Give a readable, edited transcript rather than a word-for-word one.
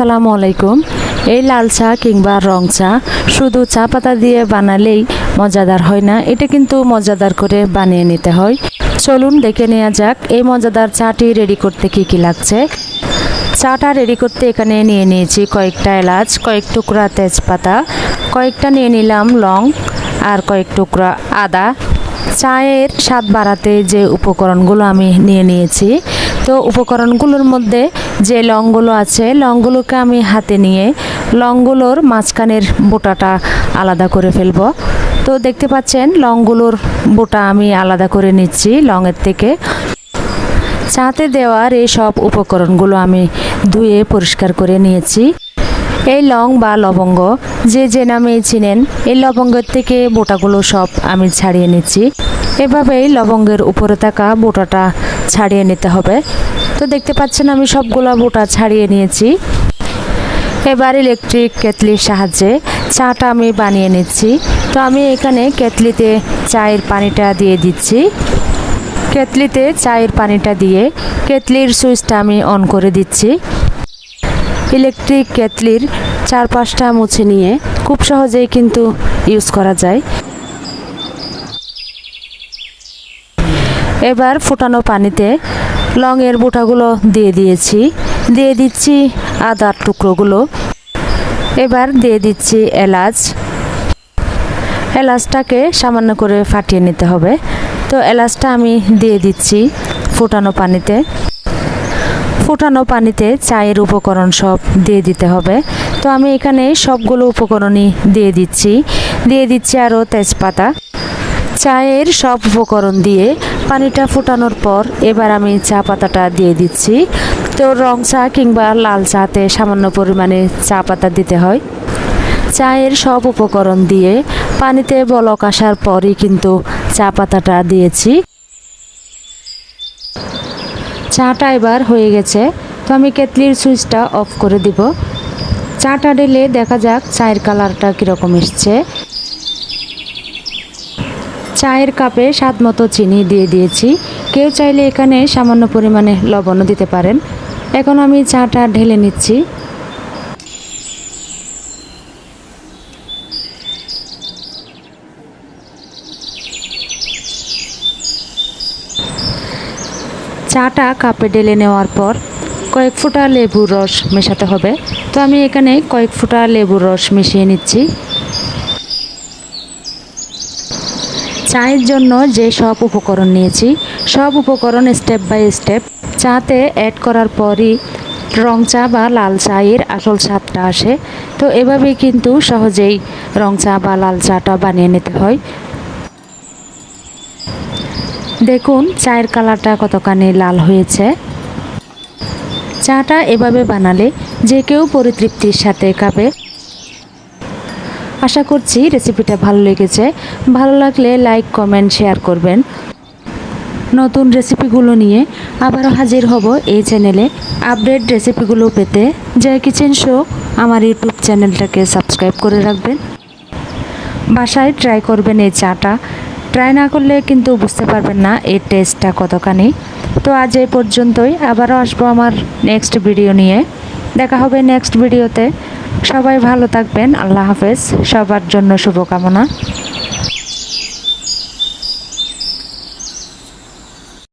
আসসালামু আলাইকুম। এই লাল চা কিংবা রং চা শুধু চা পাতা দিয়ে বানালেই মজাদার হয় না, এটা কিন্তু মজাদার করে বানিয়ে নিতে হয়। চলুন দেখে নেওয়া যাক এই মজাদার চাটি রেডি করতে কি কি লাগছে। চাটা রেডি করতে এখানে নিয়ে নিয়েছি কয়েকটা এলাচ, কয়েক টুকরা তেজপাতা, কয়েকটা নিয়ে নিলাম লং আর কয়েক টুকরা আদা। চায়ের স্বাদ বাড়াতে যে উপকরণগুলো আমি নিয়ে নিয়েছি, তো উপকরণগুলোর মধ্যে যে লংগুলো আছে লংগুলোকে আমি হাতে নিয়ে লংগুলোর মাঝখানের বোটাটা আলাদা করে ফেলব। তো দেখতে পাচ্ছেন লংগুলোর বোটা আমি আলাদা করে নিচ্ছি লংয়ের থেকে। চাতে দেওয়ার এই সব উপকরণগুলো আমি ধুয়ে পরিষ্কার করে নিয়েছি। এই লং বা লবঙ্গ যে নামে চিনেন, এই লবঙ্গের থেকে বোটাগুলো সব আমি ছাড়িয়ে নিচ্ছি। এভাবেই লবঙ্গের উপরে থাকা বোটাটা ছাড়িয়ে নিতে হবে। তো দেখতে পাচ্ছেন আমি সবগুলো বোটা ছাড়িয়ে নিয়েছি। এবার ইলেকট্রিক কেটলির সাহায্যে চাটা আমি বানিয়ে নিচ্ছি। তো আমি এখানে কেটলিতে চায়ের পানিটা দিয়ে দিচ্ছি। কেটলিতে চায়ের পানিটা দিয়ে কেটলির সুইচটা আমি অন করে দিচ্ছি। ইলেকট্রিক কেটলির চারপাশটা মুছে নিয়ে খুব সহজেই কিন্তু ইউজ করা যায়। এবার ফুটানো পানিতে লংয়ের বোটাগুলো দিয়ে দিচ্ছি আদার টুকরোগুলো। এবার দিয়ে দিচ্ছি এলাচটাকে সামান্য করে ফাটিয়ে নিতে হবে। তো এলাচটা আমি দিয়ে দিচ্ছি ফুটানো পানিতে চায়ের উপকরণ সব দিয়ে দিতে হবে। তো আমি এখানে সবগুলো উপকরণই দিয়ে দিচ্ছি আরও তেজপাতা। চায়ের সব উপকরণ দিয়ে পানিটা ফোটানোর পর এবার আমি চা পাতাটা দিয়ে দিচ্ছি। তো রং চা কিংবা লাল চাতে সামান্য পরিমাণে চা পাতা দিতে হয়। চায়ের সব উপকরণ দিয়ে পানিতে বলক আসার পরই কিন্তু চা পাতাটা দিয়েছি। চাটা এবার হয়ে গেছে। তো আমি কেটলির সুইচটা অফ করে দিব। চাটা ঢেলে দেখা যাক চায়ের কালারটা কীরকম এসছে। চায়ের কাপে স্বাদ মতো চিনি দিয়ে দিয়েছি। কেউ চাইলে এখানে সামান্য পরিমাণে লবণও দিতে পারেন। এখন আমি চাটা ঢেলে নিচ্ছি। চাটা কাপে ঢেলে নেওয়ার পর কয়েক ফোঁটা লেবুর রস মেশাতে হবে। তো আমি এখানে কয়েক ফোঁটা লেবুর রস মিশিয়ে নিচ্ছি। চায়ের জন্য যে সব উপকরণ নিয়েছি সব উপকরণ স্টেপ বাই স্টেপ চাতে অ্যাড করার পরই রং চা বা লাল চায়ের আসল স্বাদটা আসে। তো এভাবেই কিন্তু সহজেই রং চা বা লাল চাটা বানিয়ে নিতে হয়। দেখুন চায়ের কালারটা কতখানি লাল হয়েছে। চাটা এভাবে বানালে যে কেউ পরিতৃপ্তির সাথে খাবে। আশা করছি রেসিপিটা ভালো লেগেছে। ভালো লাগলে লাইক, কমেন্ট, শেয়ার করবেন। নতুন রেসিপিগুলো নিয়ে আবারও হাজির হব এই চ্যানেলে। আপডেট রেসিপিগুলো পেতে জয় কিচেন শো আমার ইউটিউব চ্যানেলটাকে সাবস্ক্রাইব করে রাখবেন। বাসায় ট্রাই করবেন এই চাটা। ট্রাই না করলে কিন্তু বুঝতে পারবেন না এর টেস্টটা কতখানি। তো আজ এই পর্যন্তই। আবারও আসবো আমার নেক্সট ভিডিও নিয়ে। দেখা হবে নেক্সট ভিডিওতে। সবাই ভালো থাকবেন। আল্লাহ হাফেজ। সবার জন্য শুভকামনা।